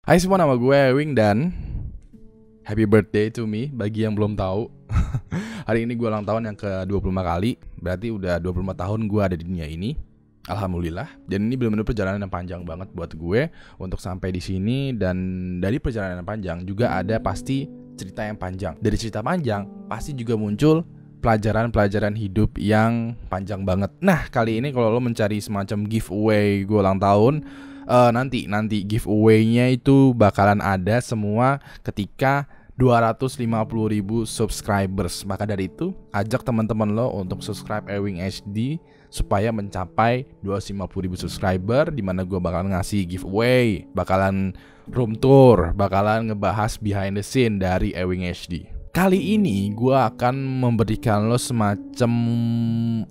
Hai semua, nama gue Ewing dan happy birthday to me bagi yang belum tahu. Hari ini gue ulang tahun yang ke-25 kali. Berarti udah 25 tahun gue ada di dunia ini. Alhamdulillah. Dan ini benar-benar perjalanan yang panjang banget buat gue untuk sampai di sini. Dan dari perjalanan yang panjang juga ada pasti cerita yang panjang. Dari cerita panjang pasti juga muncul pelajaran-pelajaran hidup yang panjang banget. Nah, kali ini kalau lo mencari semacam giveaway gue ulang tahun, nanti giveaway-nya itu bakalan ada semua ketika 250.000 subscribers. Maka dari itu, ajak teman-teman lo untuk subscribe Ewing HD supaya mencapai 250.000 subscriber, di mana gue bakalan ngasih giveaway, bakalan room tour, bakalan ngebahas behind the scene dari Ewing HD. Kali ini gue akan memberikan lo semacam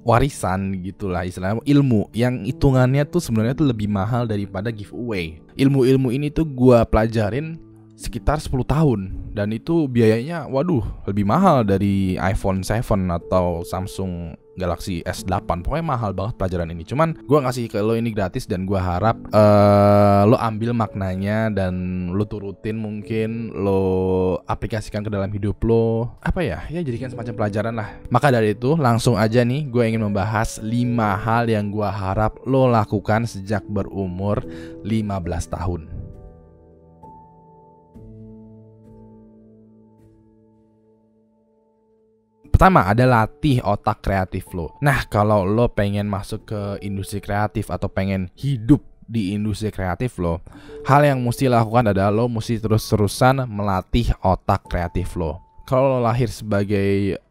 warisan gitulah, istilahnya ilmu yang hitungannya tuh sebenarnya tuh lebih mahal daripada giveaway. Ilmu-ilmu ini tuh gue pelajarin sekitar 10 tahun dan itu biayanya waduh lebih mahal dari iPhone 7 atau Samsung Galaxy S8. Pokoknya mahal banget pelajaran ini. Cuman gue ngasih ke lo ini gratis dan gue harap lo ambil maknanya dan lo turutin, mungkin lo aplikasikan ke dalam hidup lo. Apa ya jadikan semacam pelajaran lah. Maka dari itu langsung aja nih gue ingin membahas 5 hal yang gue harap lo lakukan sejak berumur 15 tahun. Pertama ada latih otak kreatif lo. Nah, kalau lo pengen masuk ke industri kreatif atau pengen hidup di industri kreatif lo, hal yang mesti lakukan adalah lo mesti terus-terusan melatih otak kreatif lo. Kalau lo lahir sebagai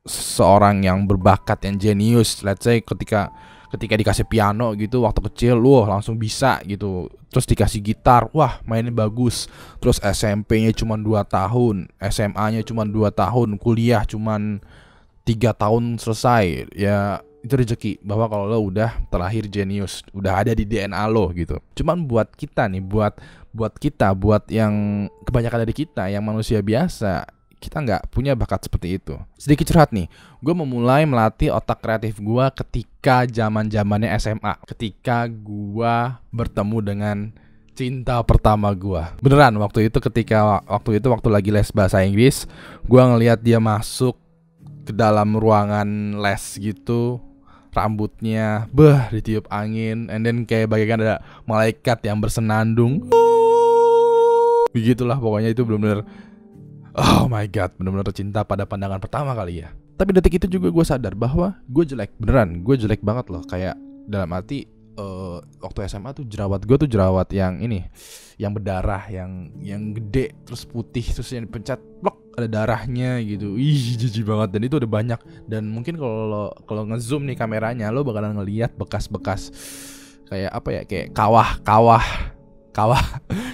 seorang yang berbakat, yang jenius, let's say ketika dikasih piano gitu waktu kecil, lo langsung bisa gitu. Terus dikasih gitar, wah mainnya bagus. Terus SMP-nya cuma 2 tahun, SMA-nya cuma 2 tahun, kuliah cuma 3 tahun selesai. Ya itu rezeki, bahwa kalau lo udah terlahir jenius, udah ada di DNA lo gitu. Cuman buat kita nih, buat yang kebanyakan dari kita yang manusia biasa, kita nggak punya bakat seperti itu. Sedikit curhat nih, gue memulai melatih otak kreatif gue ketika zamannya SMA, ketika gue bertemu dengan cinta pertama gue. Beneran, waktu itu waktu lagi les bahasa Inggris, gue ngelihat dia masuk ke dalam ruangan les gitu, rambutnya ditiup angin, and then kayak bagaikan ada malaikat yang bersenandung. Begitulah pokoknya, itu bener-bener oh my god, benar-benar cinta pada pandangan pertama kali ya. Tapi detik itu juga gue sadar bahwa gue jelek, beneran gue jelek banget loh. Kayak dalam arti waktu SMA tuh jerawat gue tuh jerawat yang ini, yang berdarah, yang gede, terus putih, terus yang dipencet blok ada darahnya gitu. Ih, jijik banget. Dan itu udah banyak. Dan mungkin kalau ngezoom nih kameranya, lo bakalan ngelihat bekas-bekas kayak apa ya, kayak kawah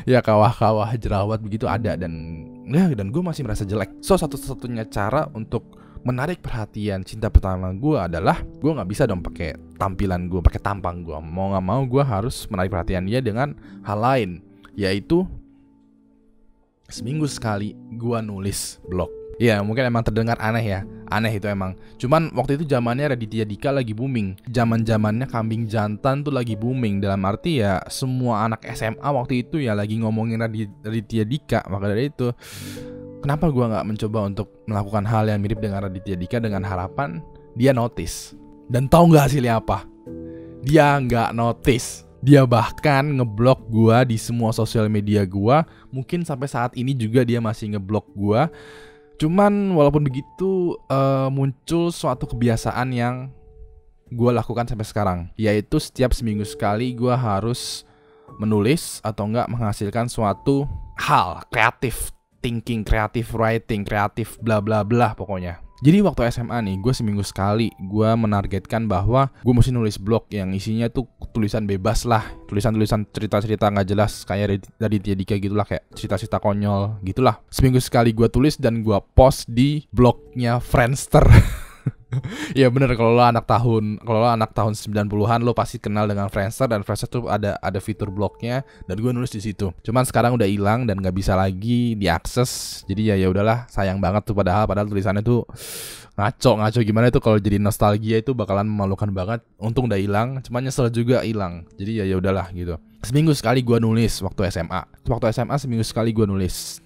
ya, kawah jerawat begitu ada. Dan gue masih merasa jelek. So satu-satunya cara untuk menarik perhatian cinta pertama gue adalah gue nggak bisa dong pakai tampilan gue, pakai tampang gue. Mau nggak mau gue harus menarik perhatian dia dengan hal lain, yaitu seminggu sekali gue nulis blog. Ya mungkin emang terdengar aneh ya, aneh itu emang. Cuman waktu itu zamannya Raditya Dika lagi booming, zamannya kambing jantan tuh lagi booming. Dalam arti ya semua anak SMA waktu itu ya lagi ngomongin Raditya Dika. Maka dari itu, kenapa gue nggak mencoba untuk melakukan hal yang mirip dengan Raditya Dika dengan harapan dia notice. Dan tahu nggak hasilnya apa? Dia nggak notice. Dia bahkan ngeblok gue di semua sosial media gue. Mungkin sampai saat ini juga dia masih ngeblok gue. Cuman walaupun begitu, muncul suatu kebiasaan yang gue lakukan sampai sekarang, yaitu setiap seminggu sekali gue harus menulis atau enggak menghasilkan suatu hal kreatif, thinking, kreatif writing, kreatif bla bla bla pokoknya. Jadi waktu SMA nih, gue seminggu sekali gue menargetkan bahwa gue mesti nulis blog yang isinya tuh tulisan bebas lah, tulisan-tulisan cerita-cerita nggak jelas kayak dari Dika gitulah, kayak cerita-cerita konyol gitulah. Seminggu sekali gue tulis dan gue post di blognya Friendster. Iya bener, kalau lo anak tahun 90-an lo pasti kenal dengan Friendster, dan Friendster tuh ada fitur blognya, dan gue nulis di situ. Cuman sekarang udah hilang dan nggak bisa lagi diakses. Jadi ya udahlah, sayang banget tuh, padahal tulisannya tuh ngaco gimana itu, kalau jadi nostalgia itu bakalan memalukan banget. Untung udah hilang, cuman nyesel juga hilang. Jadi ya udahlah gitu. Seminggu sekali gue nulis waktu SMA. Waktu SMA seminggu sekali gue nulis,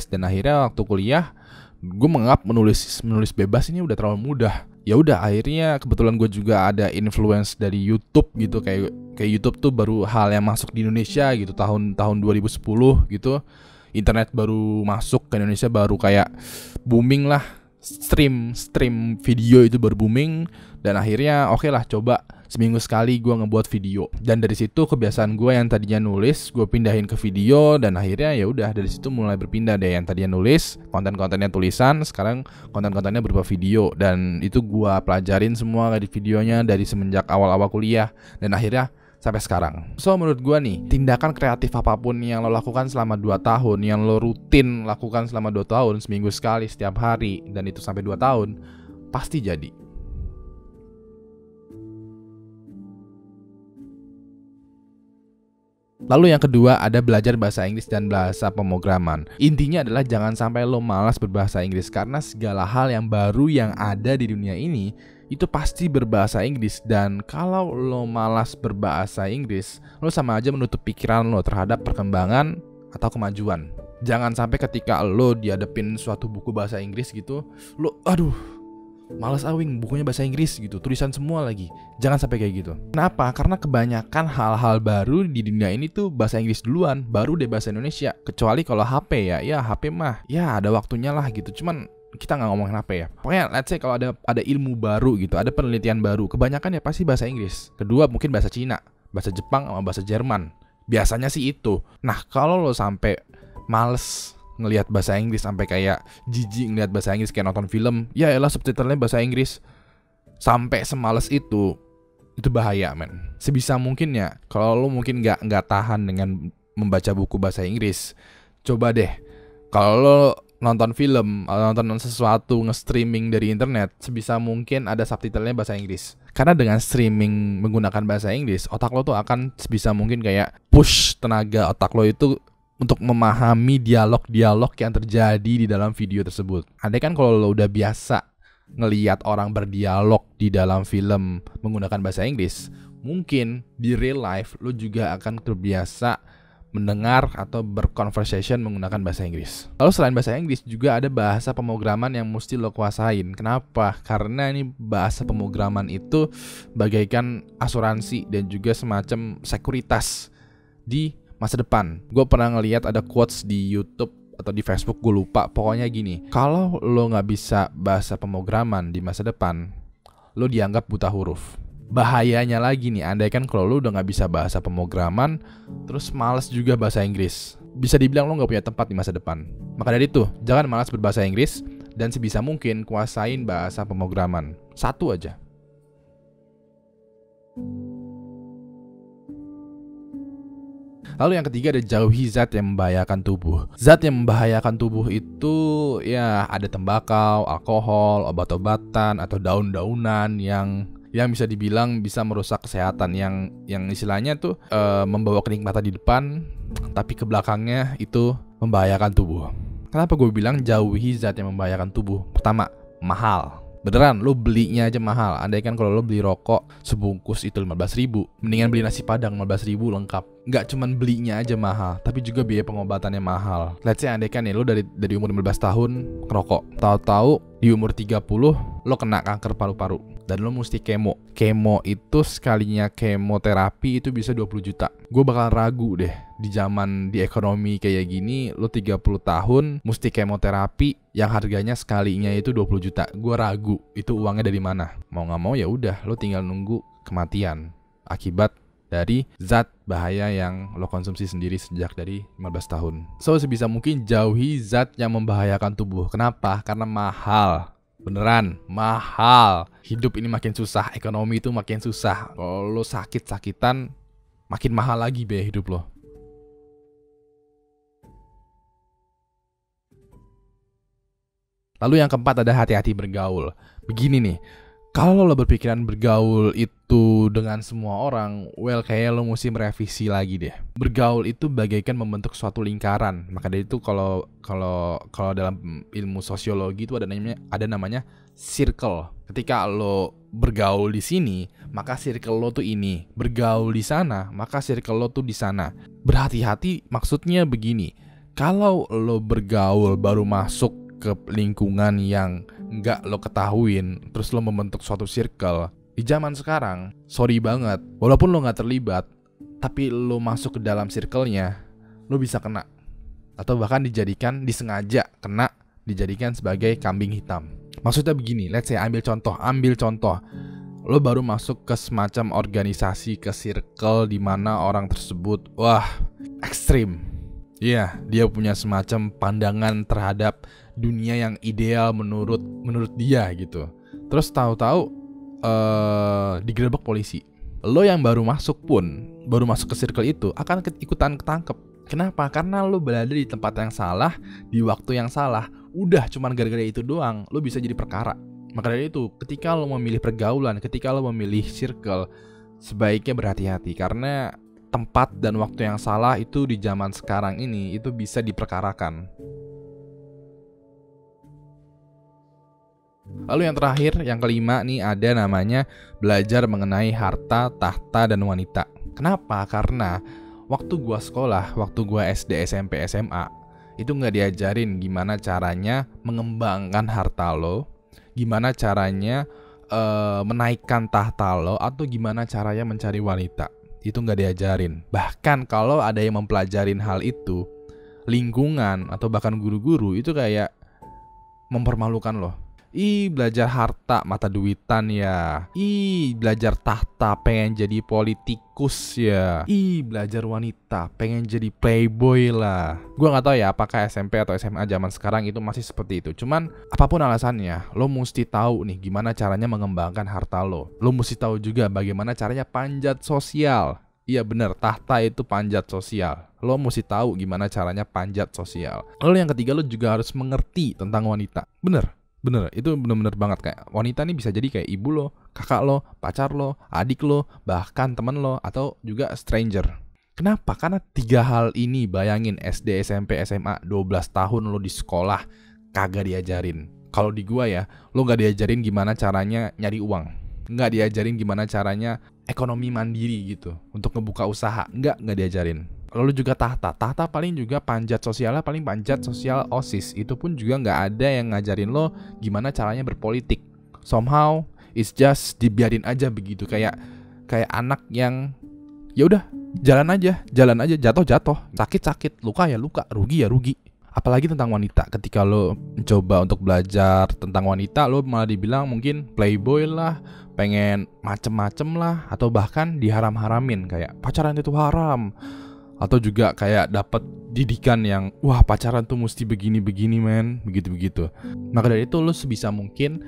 dan akhirnya waktu kuliah gue menganggap menulis bebas ini udah terlalu mudah. Ya udah, akhirnya kebetulan gue juga ada influence dari YouTube gitu, kayak YouTube tuh baru hal yang masuk di Indonesia gitu tahun 2010 gitu. Internet baru masuk ke Indonesia, baru kayak booming lah, stream video itu baru booming. Dan akhirnya oke lah, coba seminggu sekali gue ngebuat video. Dan dari situ kebiasaan gue yang tadinya nulis gue pindahin ke video, dan akhirnya ya udah dari situ mulai berpindah deh, yang tadinya nulis konten-kontennya tulisan, sekarang konten-kontennya berupa video. Dan itu gue pelajarin semua di videonya dari semenjak awal-awal kuliah dan akhirnya sampai sekarang. So menurut gue nih, tindakan kreatif apapun yang lo lakukan selama 2 tahun, yang lo rutin lakukan selama 2 tahun, seminggu sekali, setiap hari, dan itu sampai 2 tahun, pasti jadi. Lalu yang kedua ada belajar bahasa Inggris dan bahasa pemrograman. Intinya adalah jangan sampai lo malas berbahasa Inggris, karena segala hal yang baru yang ada di dunia ini itu pasti berbahasa Inggris. Dan kalau lo malas berbahasa Inggris, lo sama aja menutup pikiran lo terhadap perkembangan atau kemajuan. Jangan sampai ketika lo dihadapin suatu buku bahasa Inggris gitu, lo malas awing, bukunya bahasa Inggris gitu, tulisan semua lagi. Jangan sampai kayak gitu. Kenapa? Karena kebanyakan hal-hal baru di dunia ini tuh bahasa Inggris duluan, baru deh bahasa Indonesia. Kecuali kalau HP ya HP mah ya ada waktunya lah gitu. Cuman kita nggak ngomongin HP ya. Pokoknya let's say kalau ada ilmu baru gitu, ada penelitian baru, kebanyakan ya pasti bahasa Inggris. Kedua mungkin bahasa Cina, bahasa Jepang, sama bahasa Jerman. Biasanya sih itu. Nah kalau lo sampai males ngelihat bahasa Inggris, sampai kayak jijik ngelihat bahasa Inggris, kayak nonton film, ya elah subtitlenya bahasa Inggris, sampai semales itu bahaya men. Sebisa mungkin ya, kalau lo mungkin nggak tahan dengan membaca buku bahasa Inggris, coba deh kalau lo nonton film atau nonton sesuatu nge-streaming dari internet, sebisa mungkin ada subtitlenya bahasa Inggris. Karena dengan streaming menggunakan bahasa Inggris, otak lo tuh akan sebisa mungkin kayak push tenaga otak lo itu untuk memahami dialog-dialog yang terjadi di dalam video tersebut. Andai kan kalau lo udah biasa ngelihat orang berdialog di dalam film menggunakan bahasa Inggris, mungkin di real life lo juga akan terbiasa mendengar atau berconversation menggunakan bahasa Inggris. Lalu selain bahasa Inggris juga ada bahasa pemrograman yang mesti lo kuasain. Kenapa? Karena ini bahasa pemrograman itu bagaikan asuransi dan juga semacam sekuritas di masa depan. Gue pernah ngeliat ada quotes di YouTube atau di Facebook, gue lupa. Pokoknya gini, kalau lo gak bisa bahasa pemrograman di masa depan, lo dianggap buta huruf. Bahayanya lagi nih, andai kan kalau lo udah gak bisa bahasa pemrograman, terus malas juga bahasa Inggris, bisa dibilang lo gak punya tempat di masa depan. Maka dari itu, jangan malas berbahasa Inggris, dan sebisa mungkin kuasain bahasa pemrograman. Satu aja. Lalu yang ketiga ada jauhi zat yang membahayakan tubuh. Zat yang membahayakan tubuh itu ya ada tembakau, alkohol, obat-obatan, atau daun-daunan yang bisa dibilang bisa merusak kesehatan, yang istilahnya tuh membawa kenikmatan di depan, tapi ke belakangnya itu membahayakan tubuh. Kenapa gue bilang jauhi zat yang membahayakan tubuh? Pertama, mahal. Beneran, lo belinya aja mahal. Andai kan kalau lo beli rokok sebungkus itu 15.000, mendingan beli nasi padang 15.000 lengkap. Nggak cuman belinya aja mahal, tapi juga biaya pengobatannya mahal. Let's say andai kan nih lo dari umur 15 tahun ngerokok, tahu-tahu di umur 30 lo kena kanker paru-paru dan lo mesti kemo. Kemo itu sekalinya kemoterapi itu bisa 20 juta. Gue bakal ragu deh di ekonomi kayak gini, lo 30 tahun mesti kemoterapi yang harganya sekalinya itu 20 juta. Gue ragu itu uangnya dari mana. Mau gak mau ya udah, lo tinggal nunggu kematian akibat dari zat bahaya yang lo konsumsi sendiri sejak dari 15 tahun. So sebisa mungkin jauhi zat yang membahayakan tubuh. Kenapa? Karena mahal. Beneran mahal. Hidup ini makin susah, ekonomi itu makin susah. Kalau lo sakit-sakitan, makin mahal lagi biaya hidup lo. Lalu yang keempat ada hati-hati bergaul. Begini nih, kalau lo berpikiran bergaul itu dengan semua orang, well kayaknya lo mesti merevisi lagi deh. Bergaul itu bagaikan membentuk suatu lingkaran. Maka dari itu kalau dalam ilmu sosiologi itu ada namanya circle. Ketika lo bergaul di sini, maka circle lo tuh ini. Bergaul di sana, maka circle lo tuh di sana. Berhati-hati maksudnya begini. Kalau lo bergaul baru masuk ke lingkungan yang nggak lo ketahuin, terus lo membentuk suatu circle. Di zaman sekarang, sorry banget, walaupun lo nggak terlibat, tapi lo masuk ke dalam circle-nya, lo bisa kena. Atau bahkan disengaja kena, dijadikan sebagai kambing hitam. Maksudnya begini, let's say ambil contoh. Lo baru masuk ke semacam organisasi, ke circle di mana orang tersebut, wah, ekstrim. Iya, dia punya semacam pandangan terhadap dunia yang ideal menurut dia gitu. Terus tahu-tahu digerebek polisi. Lo yang baru masuk ke circle itu akan ikutan ketangkep. Kenapa? Karena lo berada di tempat yang salah, di waktu yang salah. Udah cuman gara-gara itu doang, lo bisa jadi perkara. Maka dari itu, ketika lo memilih pergaulan, ketika lo memilih circle, sebaiknya berhati-hati. Karena tempat dan waktu yang salah itu di zaman sekarang ini itu bisa diperkarakan. Lalu yang terakhir, yang kelima nih ada namanya belajar mengenai harta, tahta, dan wanita. Kenapa? Karena waktu gua sekolah, waktu gua SD, SMP, SMA, itu gak diajarin gimana caranya mengembangkan harta lo, gimana caranya menaikkan tahta lo, atau gimana caranya mencari wanita. Itu gak diajarin. Bahkan kalau ada yang mempelajarin hal itu, lingkungan atau bahkan guru-guru itu kayak mempermalukan loh. Belajar harta mata duitan ya. Belajar tahta pengen jadi politikus ya. Belajar wanita pengen jadi playboy lah. Gua gak tahu ya apakah SMP atau SMA zaman sekarang itu masih seperti itu. Cuman apapun alasannya, lo mesti tahu nih gimana caranya mengembangkan harta lo. Lo mesti tahu juga bagaimana caranya panjat sosial. Iya bener, tahta itu panjat sosial. Lo mesti tahu gimana caranya panjat sosial. Lalu yang ketiga, lo juga harus mengerti tentang wanita. Bener, itu bener-bener banget. Kayak wanita nih bisa jadi kayak ibu lo, kakak lo, pacar lo, adik lo, bahkan temen lo, atau juga stranger. Kenapa? Karena 3 hal ini, bayangin SD, SMP, SMA, 12 tahun lo di sekolah kagak diajarin. Kalau di gua ya, lo gak diajarin gimana caranya nyari uang, gak diajarin gimana caranya ekonomi mandiri gitu, untuk ngebuka usaha, gak diajarin. Lalu juga tahta paling juga panjat sosialnya paling panjat sosial OSIS. Itu pun juga gak ada yang ngajarin lo gimana caranya berpolitik. Somehow it's just dibiarin aja begitu, kayak anak yang ya udah jalan aja, jatuh, sakit, luka ya luka, rugi ya rugi. Apalagi tentang wanita, ketika lo mencoba untuk belajar tentang wanita, lo malah dibilang mungkin playboy lah, pengen macem-macem lah, atau bahkan diharam-haramin kayak pacaran itu haram. Atau juga kayak dapat didikan yang wah pacaran tuh mesti begini-begini men, begitu-begitu. Maka dari itu lo sebisa mungkin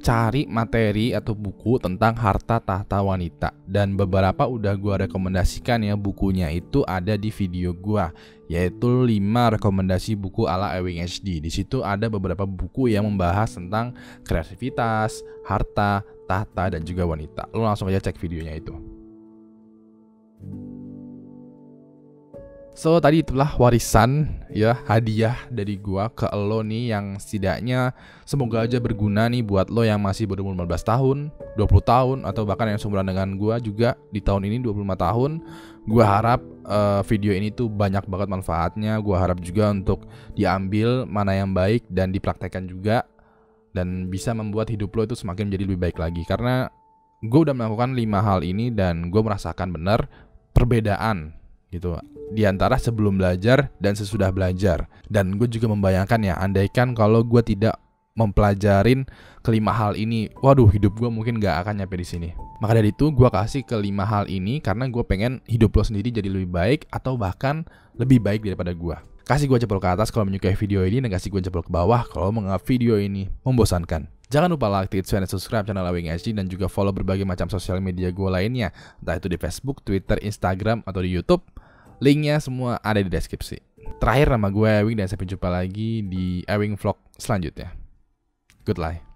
cari materi atau buku tentang harta tahta wanita. Dan beberapa udah gue rekomendasikan ya, bukunya itu ada di video gue, yaitu 5 rekomendasi buku ala Ewing HD. Di situ ada beberapa buku yang membahas tentang kreativitas, harta, tahta, dan juga wanita. Lo langsung aja cek videonya itu. So tadi itulah warisan ya, hadiah dari gua ke lo nih, yang setidaknya semoga aja berguna nih buat lo yang masih berumur 15 tahun, 20 tahun, atau bahkan yang seumuran dengan gua juga di tahun ini 25 tahun. Gua harap video ini tuh banyak banget manfaatnya. Gua harap juga untuk diambil mana yang baik dan dipraktekkan juga, dan bisa membuat hidup lo itu semakin menjadi lebih baik lagi. Karena gua udah melakukan 5 hal ini dan gua merasakan benar perbedaan gitu di antara sebelum belajar dan sesudah belajar. Dan gue juga membayangkan ya, andaikan kalau gue tidak mempelajarin kelima hal ini, waduh hidup gue mungkin gak akan nyampe di sini. Maka dari itu gue kasih kelima hal ini karena gue pengen hidup lo sendiri jadi lebih baik, atau bahkan lebih baik daripada gue. Kasih gue jempol ke atas kalau menyukai video ini, dan kasih gue jempol ke bawah kalau menganggap video ini membosankan. Jangan lupa like, dan subscribe channel Ewing HD, dan juga follow berbagai macam sosial media gue lainnya, entah itu di Facebook, Twitter, Instagram, atau di YouTube. Linknya semua ada di deskripsi. Terakhir, nama gue Ewing, dan sampai jumpa lagi di Ewing Vlog selanjutnya. Good lie.